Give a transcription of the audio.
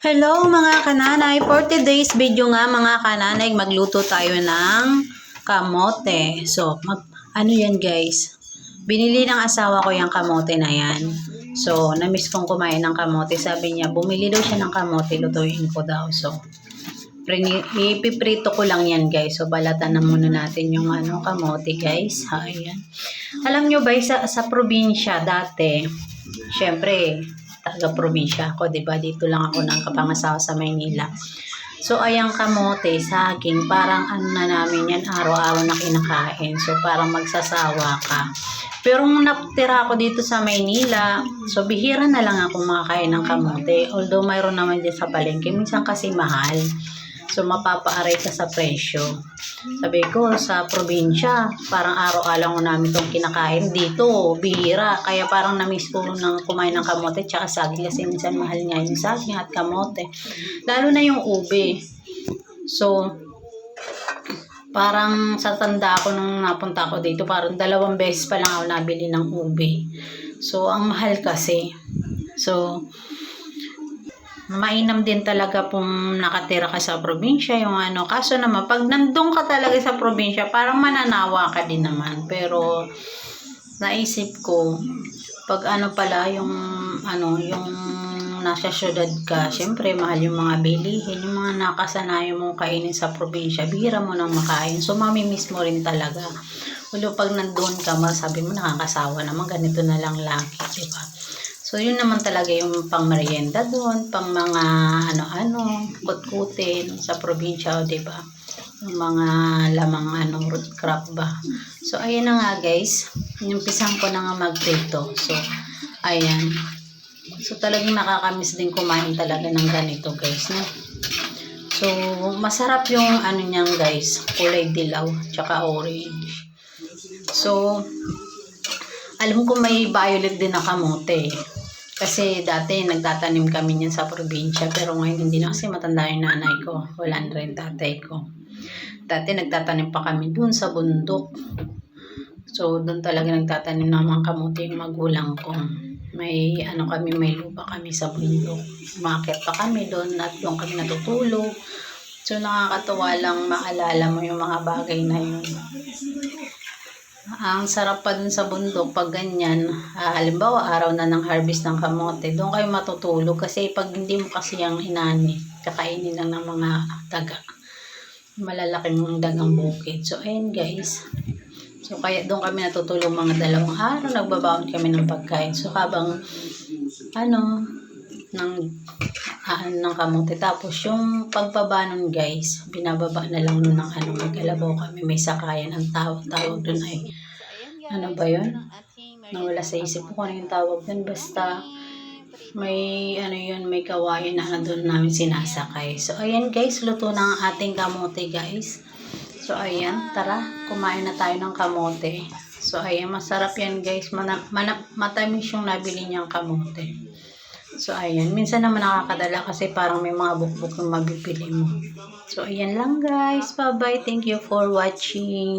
Hello mga kananay, for today's video nga mga kananay, magluto tayo ng kamote. So, ano yan guys, binili ng asawa ko yung kamote na yan. So, namiss kong kumain ng kamote. Sabi niya, bumili daw siya ng kamote, lutuin ko daw. So, ipiprito ko lang yan guys. So, balatan na muna natin yung kamote guys. Ayan. Alam nyo ba, sa probinsya dati, syempre, taga-probinsya ako, 'di ba? Dito lang ako nang kapangasawa sa Maynila. So, ayang kamote, saging, parang na namin yan, araw-araw na kinakain. So, parang magsasawa ka. Pero nung natira ako dito sa Maynila, so bihira na lang ako makakain ng kamote. Although mayroon naman din sa palengke, minsan kasi mahal. So, mapapaaray ka sa presyo. Sabi ko, sa probinsya, parang araw-araw namin itong kinakain. Dito, bihira. Kaya parang namiss ko nang kumain ng kamote tsaka saging kasi minsan mahal nga yung saging at kamote. Lalo na yung ube. So, parang sa tanda ko nung napunta ako dito, parang 2 beses pa lang ako nabili ng ube. So, ang mahal kasi. So, mainam din talaga kung nakatira ka sa probinsya yung kaso naman pag nandun ka talaga sa probinsya parang mananawa ka din naman, pero naisip ko pag pala yung yung nasa syudad ka, syempre mahal yung mga bilihin, yung mga nakasanayan mong kainin sa probinsya, bihira mo nang makain, so mamimiss mo rin talaga. Ulo pag nandun ka, masabi mo nakakasawa naman, ganito na lang lagi, diba? So, yun naman talaga yung pang merienda doon, pang mga kutkutin sa probinsya, diba? Yung mga lamang root crop ba. So, ayan na nga guys. Umpisahan ko na nga magprito. So, ayan. So, talagang nakakamiss din kumain talaga ng ganito guys, no? So, masarap yung niyan guys, kulay dilaw, tsaka orange. So, alam ko may violet din na kamote. Kasi dati nagtatanim kami niyan sa probinsya, pero ngayon hindi na kasi matanda yung nanay ko. Wala na rin tatay ko. Dati nagtatanim pa kami dun sa bundok. So dun talaga nagtatanim ng mga kamote yung magulang ko. May kami, may lupa kami sa bundok. Umakyat pa kami dun at doon kami natutulog. So nakakatuwa lang maalala mo yung mga bagay na yun. Ang sarap pa dun sa bundok pag ganyan, halimbawa araw na ng harvest ng kamote, doon kayo matutulog kasi pag hindi mo kasi yung inani, kakainin lang ng mga daga, malalaking dagang bukid. So ayun guys, so kaya doon kami natutulog mga 2 araw, nagbabaon kami ng pagkain. So habang ng kamote, tapos yung pagbabanon guys, binababa na lang nun ng may kalabaw kami, may sakayan. Ang tawag dun ay ba yun? Nawala sa isip ko kung yung tawag dun, basta may yun, may kawayan na doon namin sinasakay. So ayan guys, luto na ang ating kamote guys. So ayan, tara, kumain na tayo ng kamote. So ayan, masarap yan guys, matamis yung nabili niyang kamote. So, ayan. Minsan naman nakakadala kasi parang may mga bukbuk na mabibili mo. So, ayan lang guys. Bye-bye. Thank you for watching.